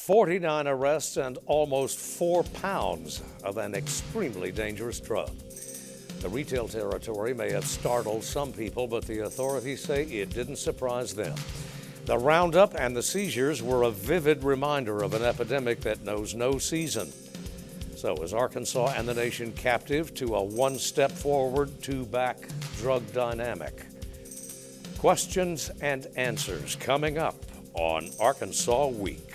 49 arrests and almost 4 pounds of an extremely dangerous drug. The retail territory may have startled some people, but the authorities say it didn't surprise them. The roundup and the seizures were a vivid reminder of an epidemic that knows no season. So is Arkansas and the nation captive to a one-step forward, two-back drug dynamic? Questions and answers coming up on Arkansas Week.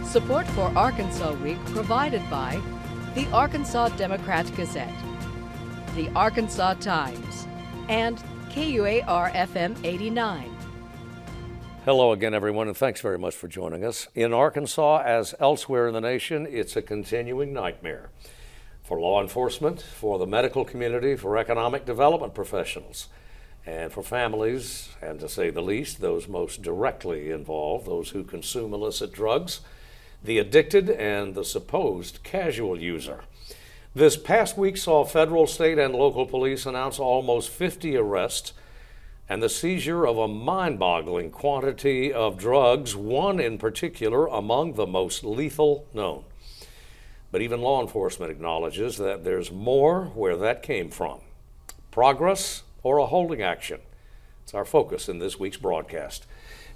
Support for Arkansas Week provided by the Arkansas Democrat-Gazette, the Arkansas Times, and KUAR-FM 89. Hello again, everyone, and thanks very much for joining us. In Arkansas, as elsewhere in the nation, it's a continuing nightmare for law enforcement, for the medical community, for economic development professionals, and for families, and to say the least, those most directly involved, those who consume illicit drugs, the addicted, and the supposed casual user. This past week saw federal, state, and local police announce almost 50 arrests and the seizure of a mind-boggling quantity of drugs, one in particular among the most lethal known. But even law enforcement acknowledges that there's more where that came from. Progress or a holding action? It's our focus in this week's broadcast.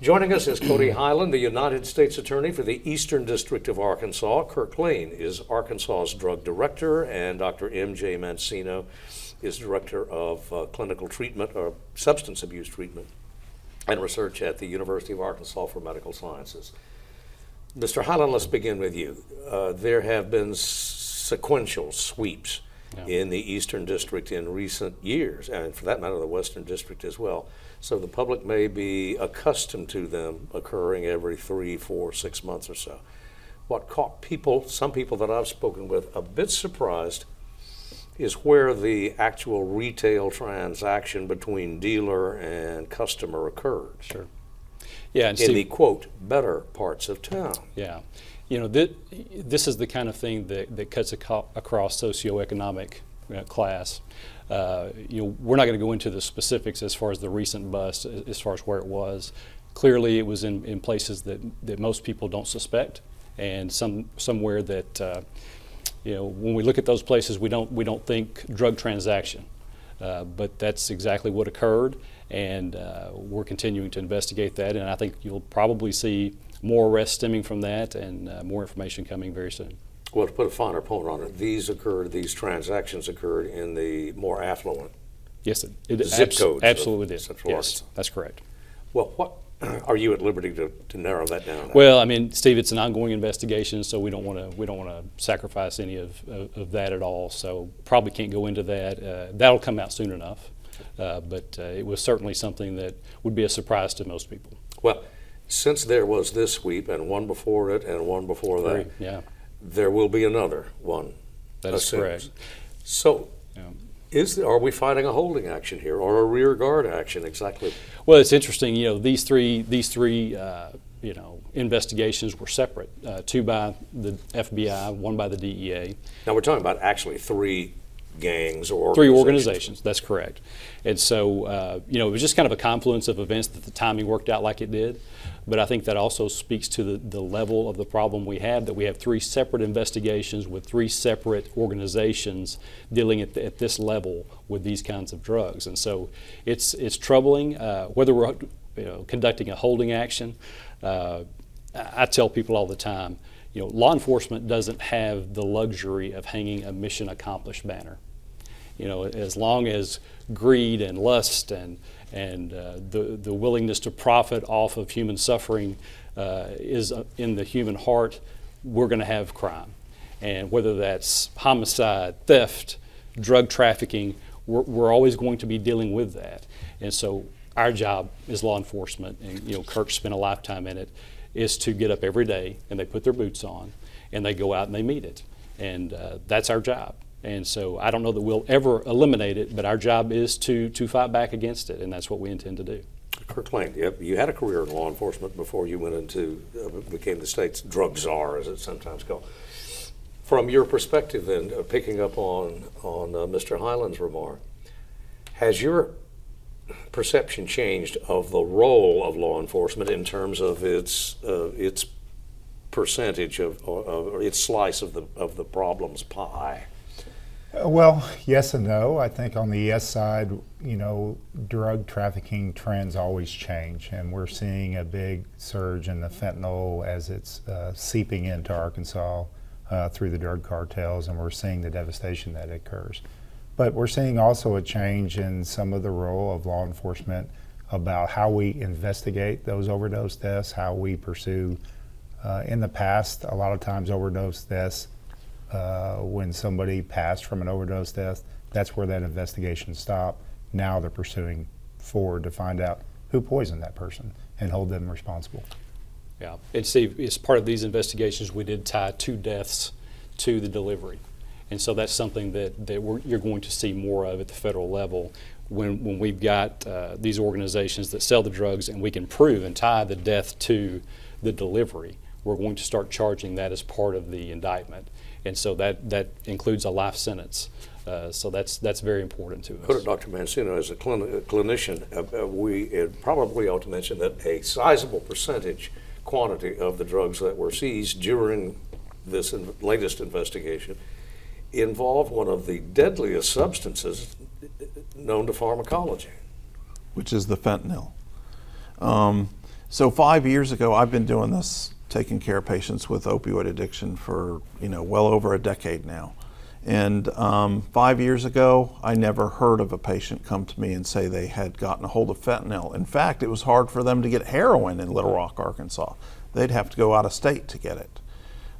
Joining us is Cody Highland, the United States Attorney for the Eastern District of Arkansas. Kirk Lane is Arkansas's Drug Director, and Dr. M.J. Mancino is Director of Clinical Treatment, or Substance Abuse Treatment and Research at the University of Arkansas for Medical Sciences. Mr. Highland, let's begin with you. There have been sequential sweeps in the Eastern District in recent years, and for that matter, the Western District as well. So the public may be accustomed to them occurring every 3, 4, 6 months or so. What caught some people that I've spoken with, a bit surprised is where the actual retail transaction between dealer and customer occurred. Sure. Yeah, and in the, quote, better parts of town. Yeah. You know, this is the kind of thing that cuts across socioeconomic class. You know, we're not going to go into the specifics as far as the recent bust, as far as where it was. Clearly, it was in places that most people don't suspect, and somewhere that you know, when we look at those places, we don't think drug transaction, but that's exactly what occurred, and we're continuing to investigate that. And I think you'll probably see more arrests stemming from that, and more information coming very soon. Well, to put a finer point on it, these transactions occurred in the more affluent yes, it zip codes. Absolutely did. Central Yes, that's correct. Well, what are you at liberty to narrow that down? Well, I mean, Steve, it's an ongoing investigation, so we don't want to sacrifice any of that at all. So probably can't go into that. That'll come out soon enough, but it was certainly something that would be a surprise to most people. Well, since there was this sweep and one before it and one before that, yeah. There will be another one. That is correct. So, are we fighting a holding action here or a rear guard action exactly? Well, it's interesting. You know, these three you know, investigations were separate. 2 by the FBI, 1 by the DEA. Now we're talking about actually 3 gangs or 3 organizations. That's correct. And so, you know, it was just kind of a confluence of events that the timing worked out like it did. But I think that also speaks to the level of the problem we have, that we have 3 separate investigations with 3 separate organizations dealing at this level with these kinds of drugs. And so it's troubling. Whether we're conducting a holding action, I tell people all the time, you know, law enforcement doesn't have the luxury of hanging a mission accomplished banner. You know, as long as greed and lust and the willingness to profit off of human suffering is in the human heart, we're going to have crime. And whether that's homicide, theft, drug trafficking, we're always going to be dealing with that. And so our job as law enforcement, and you know, Kirk spent a lifetime in it, is to get up every day and they put their boots on and they go out and they meet it. And that's our job. And so I don't know that we'll ever eliminate it, but our job is to fight back against it, and that's what we intend to do. Kirk Lane, you had a career in law enforcement before you went into, became the state's drug czar, as it's sometimes called. From your perspective then, picking up on Mr. Hyland's remark, has your perception changed of the role of law enforcement in terms of its percentage or its slice of the problem's pie? Well, yes and no. I think on the yes side, drug trafficking trends always change, and we're seeing a big surge in the fentanyl as it's seeping into Arkansas through the drug cartels, and we're seeing the devastation that occurs. But we're seeing also a change in some of the role of law enforcement about how we investigate those overdose deaths, how we pursue. In the past, a lot of times overdose deaths, when somebody passed from an overdose death, that's where that investigation stopped. Now they're pursuing forward to find out who poisoned that person and hold them responsible. Yeah, and Steve, as part of these investigations, we did tie 2 deaths to the delivery. And so that's something that you're going to see more of at the federal level when we've got these organizations that sell the drugs and we can prove and tie the death to the delivery. We're going to start charging that as part of the indictment. And so that includes a life sentence. So that's very important to us. Put it, Dr. Mancino, as a clinician, we probably ought to mention that a sizable percentage quantity of the drugs that were seized during this latest investigation involved one of the deadliest substances known to pharmacology, which is the fentanyl. So 5 years ago, I've been doing this, taking care of patients with opioid addiction for well over a decade now. And 5 years ago, I never heard of a patient come to me and say they had gotten a hold of fentanyl. In fact, it was hard for them to get heroin in Little Rock, Arkansas. They'd have to go out of state to get it.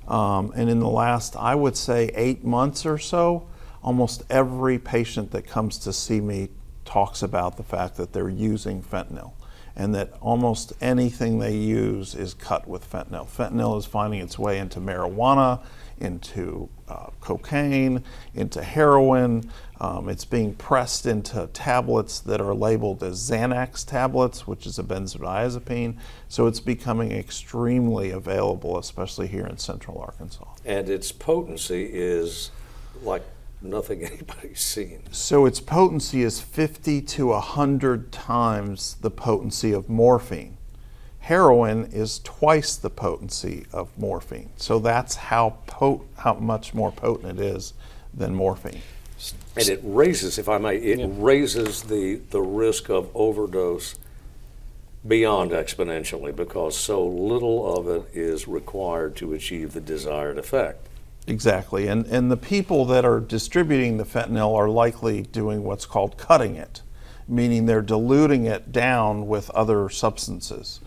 And in the last, I would say 8 months or so, almost every patient that comes to see me talks about the fact that they're using fentanyl, and that almost anything they use is cut with fentanyl. Fentanyl is finding its way into marijuana, into cocaine, into heroin. It's being pressed into tablets that are labeled as Xanax tablets, which is a benzodiazepine. So it's becoming extremely available, especially here in central Arkansas. And its potency is like nothing anybody's seen. So its potency is 50 to 100 times the potency of morphine. Heroin is twice the potency of morphine. So that's how much more potent it is than morphine. And it raises, if I may, raises the risk of overdose beyond exponentially, because so little of it is required to achieve the desired effect. Exactly, and the people that are distributing the fentanyl are likely doing what's called cutting it, meaning they're diluting it down with other substances.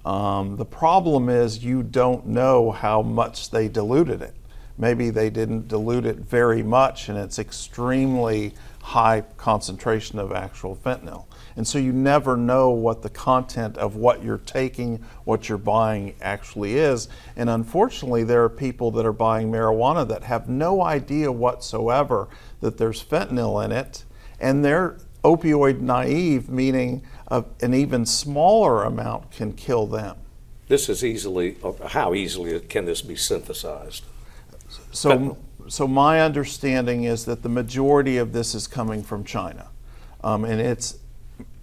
The problem is you don't know how much they diluted it. Maybe they didn't dilute it very much and it's extremely high concentration of actual fentanyl. And so you never know what the content of what you're taking, what you're buying actually is. And unfortunately, there are people that are buying marijuana that have no idea whatsoever that there's fentanyl in it, and they're opioid naive, meaning an even smaller amount can kill them. This is easily, how easily can this be synthesized? So my understanding is that the majority of this is coming from China.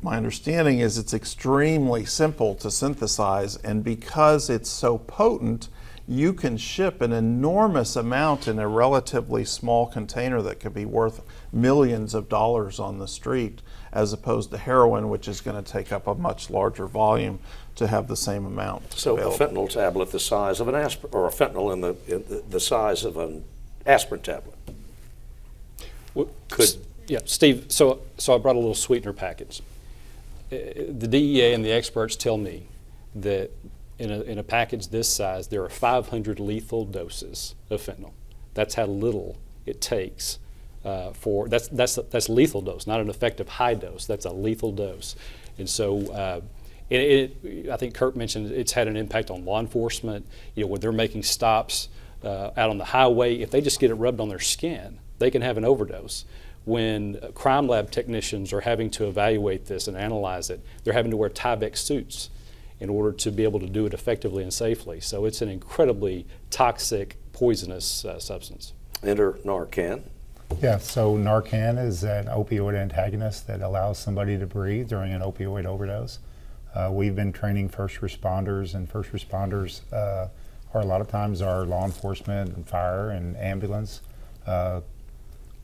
My understanding is it's extremely simple to synthesize, and because it's so potent, you can ship an enormous amount in a relatively small container that could be worth millions of dollars on the street, as opposed to heroin, which is going to take up a much larger volume to have the same amount. So available. A fentanyl tablet the size of an aspirin, or a fentanyl in the size of an aspirin tablet. Yeah, Steve, so I brought a little sweetener package. The DEA and the experts tell me that in a package this size, there are 500 lethal doses of fentanyl. That's how little it takes that's lethal dose, not an effective high dose. That's a lethal dose. And so I think Kurt mentioned it's had an impact on law enforcement. When they're making stops out on the highway, if they just get it rubbed on their skin, they can have an overdose. when crime lab technicians are having to evaluate this and analyze it, they're having to wear Tyvek suits in order to be able to do it effectively and safely. So it's an incredibly toxic, poisonous substance. Enter Narcan. Yeah, so Narcan is an opioid antagonist that allows somebody to breathe during an opioid overdose. We've been training first responders, and first responders are a lot of times our law enforcement and fire and ambulance.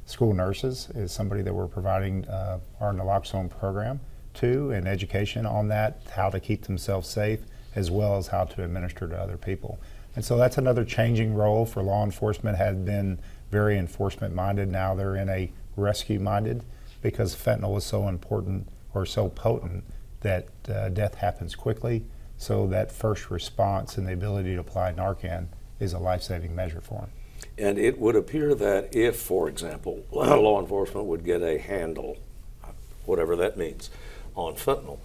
School nurses is somebody that we're providing our naloxone program to, and education on that, how to keep themselves safe, as well as how to administer to other people. And so that's another changing role for law enforcement. Had been very enforcement minded, now they're in a rescue minded, because fentanyl is so important or so potent that death happens quickly. So that first response and the ability to apply Narcan is a life-saving measure for them. And it would appear that if, for example, law enforcement would get a handle, whatever that means, on fentanyl,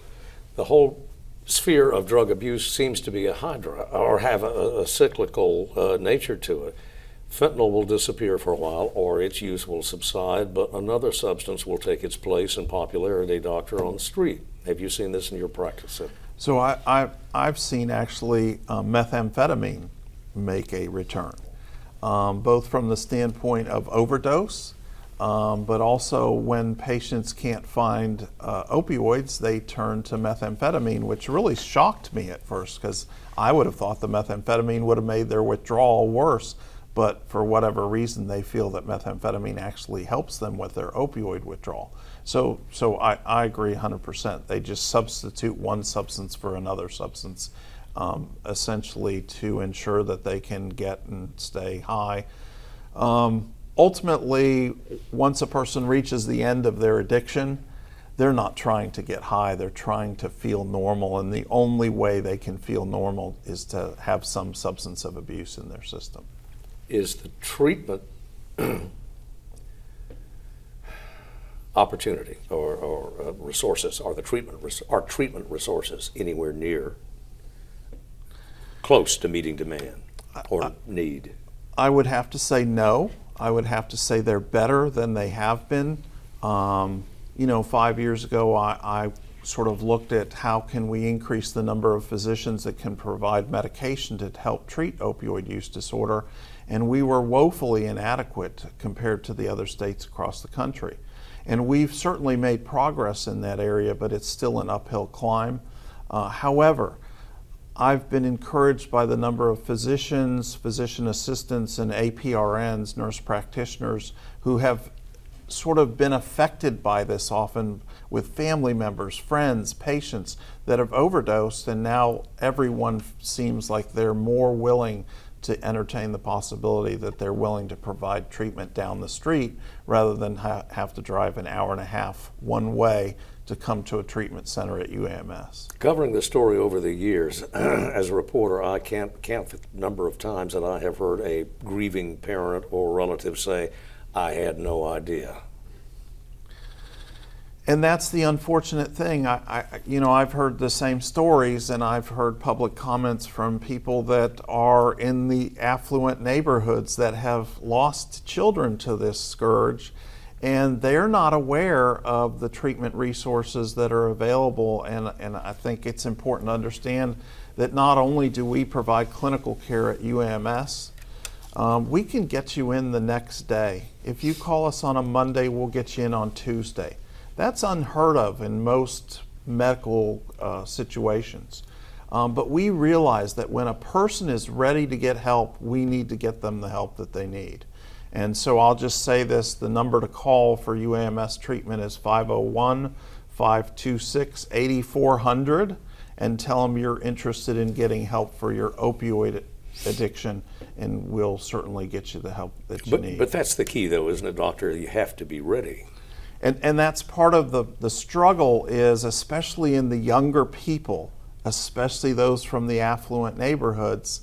the whole sphere of drug abuse seems to be a hydra, or have a cyclical nature to it. Fentanyl will disappear for a while, or its use will subside, but another substance will take its place in popularity, doctor, on the street. Have you seen this in your practice? So I've seen actually methamphetamine make a return, both from the standpoint of overdose, but also when patients can't find opioids, they turn to methamphetamine, which really shocked me at first, because I would have thought the methamphetamine would have made their withdrawal worse. But for whatever reason, they feel that methamphetamine actually helps them with their opioid withdrawal. So I agree 100%. They just substitute one substance for another substance, essentially to ensure that they can get and stay high. Ultimately, once a person reaches the end of their addiction, they're not trying to get high, they're trying to feel normal, and the only way they can feel normal is to have some substance of abuse in their system. Is the treatment opportunity or resources, are treatment resources anywhere near close to meeting demand or need? I would have to say no. I would have to say they're better than they have been. 5 years ago, I sort of looked at how can we increase the number of physicians that can provide medication to help treat opioid use disorder, and we were woefully inadequate compared to the other states across the country. And we've certainly made progress in that area, but it's still an uphill climb. However, I've been encouraged by the number of physicians, physician assistants, and APRNs, nurse practitioners, who have sort of been affected by this, often with family members, friends, patients that have overdosed, and now everyone seems like they're more willing to entertain the possibility that they're willing to provide treatment down the street rather than have to drive an hour and a half one way to come to a treatment center at UAMS. Covering the story over the years, as a reporter, I can't count the number of times that I have heard a grieving parent or relative say, "I had no idea." And that's the unfortunate thing. I've heard the same stories, and I've heard public comments from people that are in the affluent neighborhoods that have lost children to this scourge, and they're not aware of the treatment resources that are available. And I think it's important to understand that not only do we provide clinical care at UAMS, we can get you in the next day. If you call us on a Monday, we'll get you in on Tuesday. That's unheard of in most medical situations. But we realize that when a person is ready to get help, we need to get them the help that they need. And so I'll just say this, the number to call for UAMS treatment is 501-526-8400, and tell them you're interested in getting help for your opioid addiction, and we'll certainly get you the help that you need. But that's the key, though, isn't it, doctor? You have to be ready. And that's part of the struggle, is especially in the younger people, especially those from the affluent neighborhoods,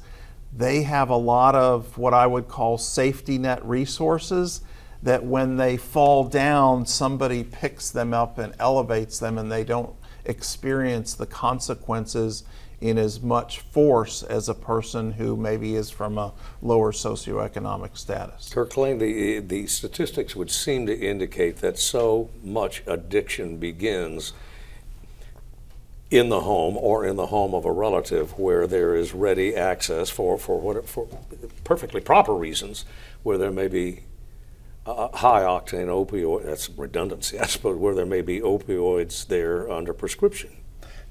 they have a lot of what I would call safety net resources that when they fall down, somebody picks them up and elevates them, and they don't experience the consequences in as much force as a person who maybe is from a lower socioeconomic status. Kirkland, the statistics would seem to indicate that so much addiction begins in the home or in the home of a relative where there is ready access for perfectly proper reasons, where there may be high octane opioid, that's redundancy, I suppose, where there may be opioids there under prescription.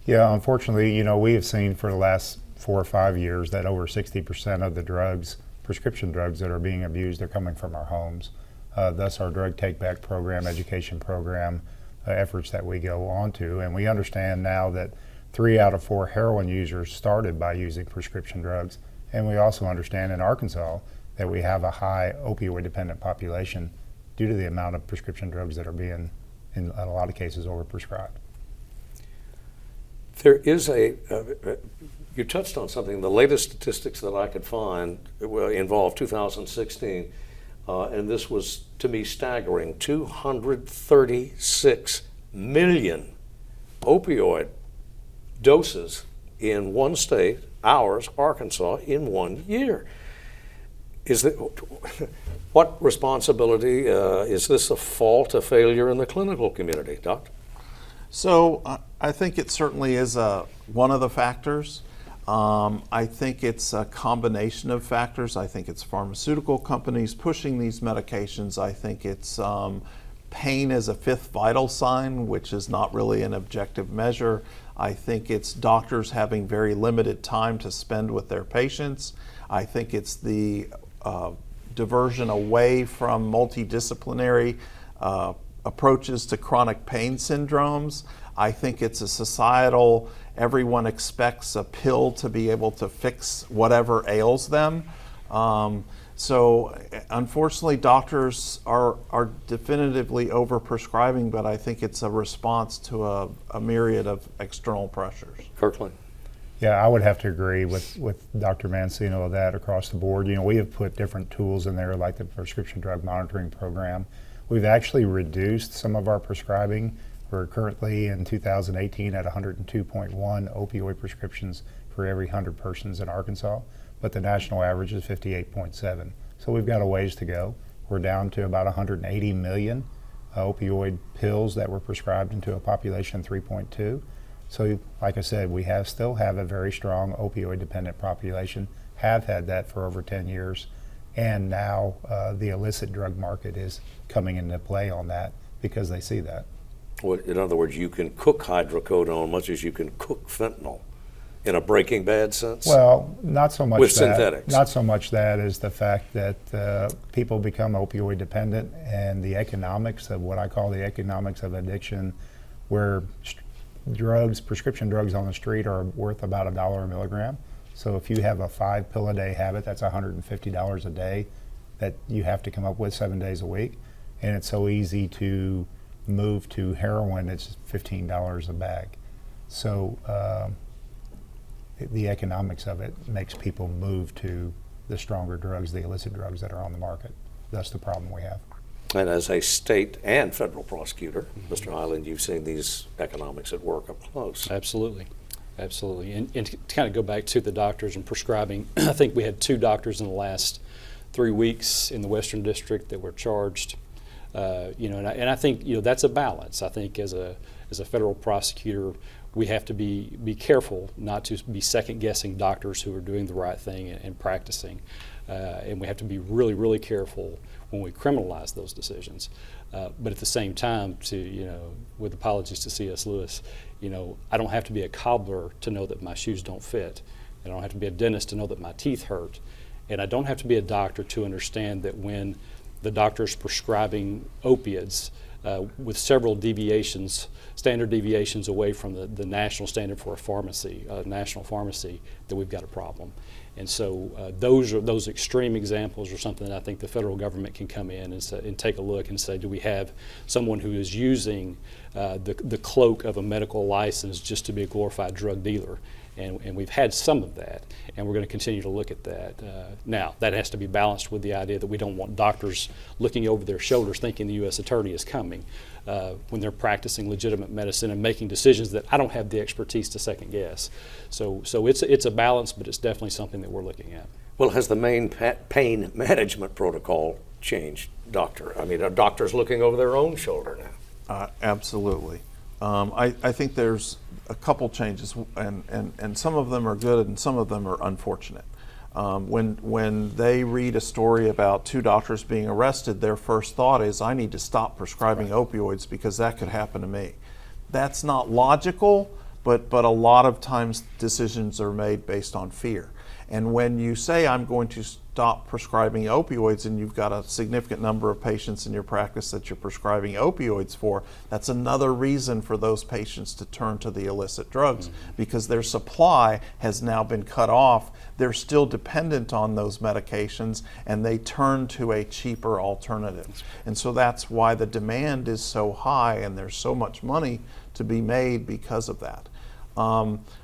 Yeah, unfortunately, you know, we have seen for the last 4 or 5 years that over 60% of the drugs, prescription drugs that are being abused, are coming from our homes. Thus our drug take back program, education program, efforts that we go on to. And we understand now that 3 out of 4 heroin users started by using prescription drugs. And we also understand in Arkansas that we have a high opioid dependent population due to the amount of prescription drugs that are being, in a lot of cases, overprescribed. There is you touched on something. The latest statistics that I could find involved 2016, and this was, to me, staggering. 236 million opioid doses in one state, ours, Arkansas, in 1 year. What responsibility, is this a fault, a failure in the clinical community, Doctor? So I think it certainly is one of the factors. I think it's a combination of factors. I think it's pharmaceutical companies pushing these medications. I think it's pain as a fifth vital sign, which is not really an objective measure. I think it's doctors having very limited time to spend with their patients. I think it's the diversion away from multidisciplinary approaches to chronic pain syndromes. I think it's a societal, everyone expects a pill to be able to fix whatever ails them. So unfortunately, doctors are definitively overprescribing, but I think it's a response to a myriad of external pressures. Kirkland? Yeah, I would have to agree with Dr. Mancino of that across the board. You know, we have put different tools in there like the prescription drug monitoring program. We've actually reduced some of our prescribing. We're currently in 2018 at 102.1 opioid prescriptions for every 100 persons in Arkansas, but the national average is 58.7. So we've got a ways to go. We're down to about 180 million opioid pills that were prescribed into a population of 3.2. So like I said, we still have a very strong opioid dependent population, have had that for over 10 years. And now the illicit drug market is coming into play on that because they see that. Well, in other words, you can cook hydrocodone much as you can cook fentanyl, in a Breaking Bad sense? Well, not so much with that. synthetics. Not so much that as the fact that people become opioid dependent, and the economics of what I call the economics of addiction, where prescription drugs on the street are worth about $1 a milligram. So if you have a 5 pill a day habit, that's $150 a day that you have to come up with 7 days a week. And it's so easy to move to heroin, it's $15 a bag. So the economics of it makes people move to the stronger drugs, the illicit drugs that are on the market. That's the problem we have. And as a state and federal prosecutor, Mr. Hyland, you've seen these economics at work up close. Absolutely. Absolutely. And to kind of go back to the doctors and prescribing, I think we had 2 doctors in the last 3 weeks in the Western District that were charged. And I think that's a balance. I think as a federal prosecutor, we have to be careful not to be second guessing doctors who are doing the right thing and practicing. And we have to be really, really careful when we criminalize those decisions. But at the same time, with apologies to C.S. Lewis, I don't have to be a cobbler to know that my shoes don't fit. I don't have to be a dentist to know that my teeth hurt. And I don't have to be a doctor to understand that when the doctor's prescribing opiates with several standard deviations away from the national standard for a national pharmacy, that we've got a problem. And so those extreme examples are something that I think the federal government can come in and take a look and say, do we have someone who is using the cloak of a medical license just to be a glorified drug dealer? And we've had some of that, and we're going to continue to look at that. Now, that has to be balanced with the idea that we don't want doctors looking over their shoulders thinking the U.S. attorney is coming. when they're practicing legitimate medicine and making decisions that I don't have the expertise to second guess. So it's a balance, but it's definitely something that we're looking at. Well, has the main pain management protocol changed, doctor? I mean, are doctors looking over their own shoulder now? Absolutely. I think there's a couple changes, and some of them are good and some of them are unfortunate. When they read a story about 2 doctors being arrested, their first thought is, I need to stop prescribing opioids because that could happen to me. That's not logical, but a lot of times decisions are made based on fear. And when you say, I'm going to stop prescribing opioids, and you've got a significant number of patients in your practice that you're prescribing opioids for, that's another reason for those patients to turn to the illicit drugs, because their supply has now been cut off. They're still dependent on those medications, and they turn to a cheaper alternative. And so that's why the demand is so high, and there's so much money to be made because of that.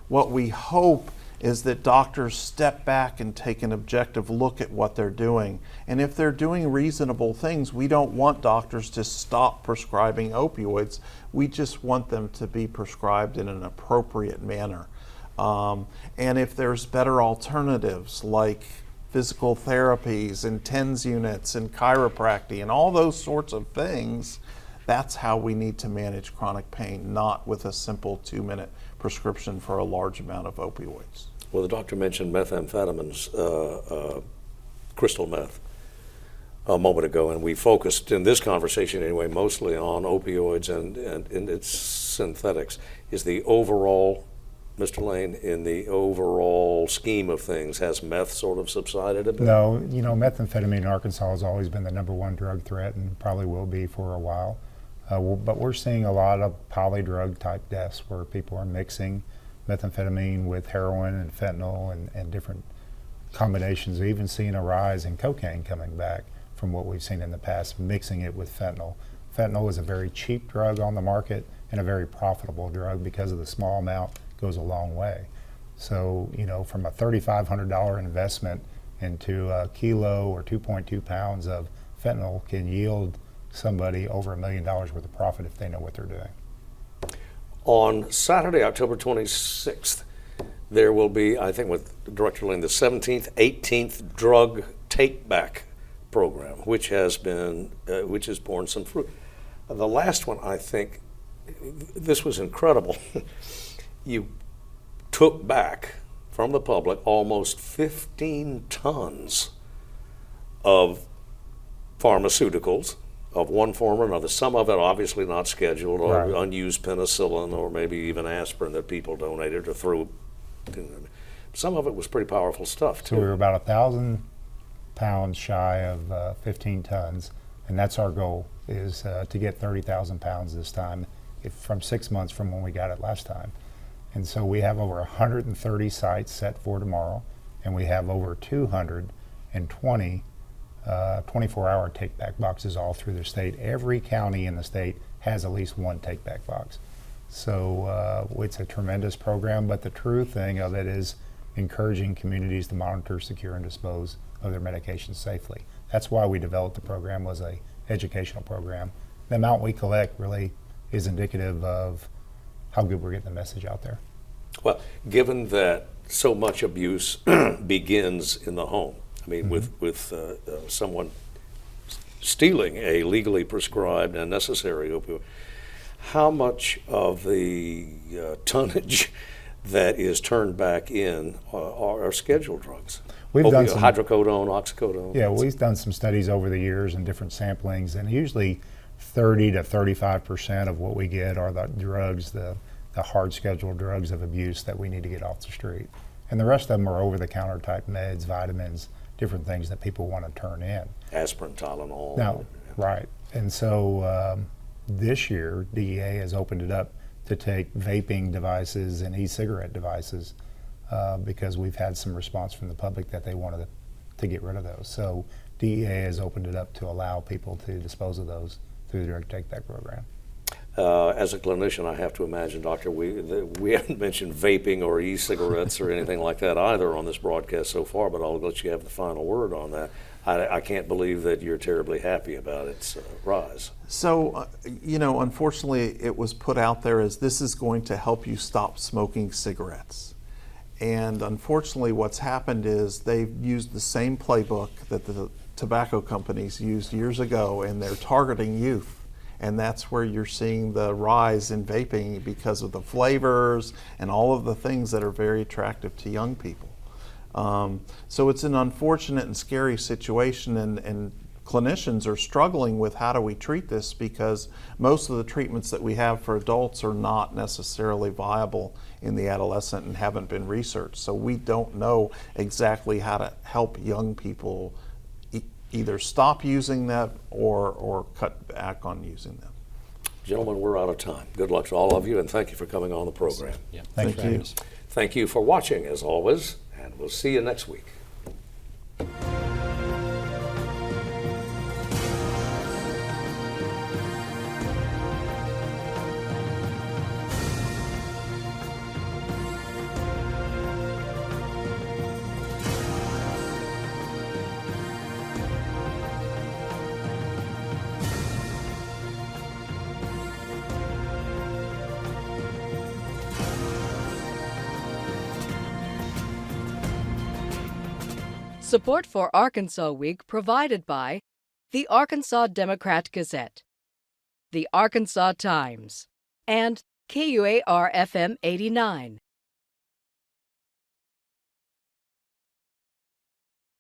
What we hope is that doctors step back and take an objective look at what they're doing. And if they're doing reasonable things, we don't want doctors to stop prescribing opioids. We just want them to be prescribed in an appropriate manner. And if there's better alternatives like physical therapies and TENS units and chiropractic and all those sorts of things, that's how we need to manage chronic pain, not with a simple 2-minute prescription for a large amount of opioids. Well, the doctor mentioned methamphetamines, crystal meth, a moment ago, and we focused in this conversation anyway mostly on opioids and its synthetics. Is the overall, Mr. Lane, in the overall scheme of things, has meth sort of subsided a bit? No, methamphetamine in Arkansas has always been the #1 drug threat and probably will be for a while. But we're seeing a lot of polydrug type deaths where people are mixing methamphetamine with heroin and fentanyl and different combinations. We're even seeing a rise in cocaine coming back from what we've seen in the past, mixing it with fentanyl. Fentanyl is a very cheap drug on the market and a very profitable drug because of the small amount goes a long way. So, from a $3,500 investment into a kilo or 2.2 pounds of fentanyl can yield somebody over $1 million worth of profit if they know what they're doing. On Saturday, October 26th, there will be, I think with Director Lane, the 17th, 18th drug take-back program, which has borne some fruit. The last one, I think, this was incredible. You took back from the public almost 15 tons of pharmaceuticals of one form or another. Some of it obviously not scheduled, or unused penicillin, or maybe even aspirin that people donated or threw. Some of it was pretty powerful stuff too. So we were about 1,000 pounds shy of 15 tons, and that's our goal, is to get 30,000 pounds this time, from 6 months from when we got it last time. And so we have over 130 sites set for tomorrow, and we have over 220 24-hour take-back boxes all through the state. Every county in the state has at least one take-back box. So it's a tremendous program, but the true thing of it is encouraging communities to monitor, secure, and dispose of their medications safely. That's why we developed the program, was a educational program. The amount we collect really is indicative of how good we're getting the message out there. Well, given that so much abuse begins in the home, I mean, with someone stealing a legally prescribed and necessary opioid, how much of the tonnage that is turned back in are scheduled drugs? We've done some hydrocodone, oxycodone. Yeah, we've done some studies over the years and different samplings, and usually 30 to 35% of what we get are the drugs, the hard scheduled drugs of abuse that we need to get off the street. And the rest of them are over-the-counter type meds, vitamins, different things that people want to turn in. Aspirin, Tylenol. Now, right. And so this year, DEA has opened it up to take vaping devices and e-cigarette devices because we've had some response from the public that they wanted to get rid of those. So DEA has opened it up to allow people to dispose of those through the Drug Take Back program. As a clinician, I have to imagine, Doctor, we haven't mentioned vaping or e-cigarettes or anything like that either on this broadcast so far, but I'll let you have the final word on that. I can't believe that you're terribly happy about its rise. So, unfortunately, it was put out there as this is going to help you stop smoking cigarettes. And unfortunately, what's happened is they've used the same playbook that the tobacco companies used years ago, and they're targeting youth. And that's where you're seeing the rise in vaping because of the flavors and all of the things that are very attractive to young people. So it's an unfortunate and scary situation, and clinicians are struggling with how do we treat this, because most of the treatments that we have for adults are not necessarily viable in the adolescent and haven't been researched. So we don't know exactly how to help young people either stop using that or cut back on using them. Gentlemen, we're out of time. Good luck to all of you, and thank you for coming on the program. Yeah, Thank you. Thank you for watching, as always, and we'll see you next week. Support for Arkansas Week provided by the Arkansas Democrat-Gazette, the Arkansas Times, and KUAR-FM 89.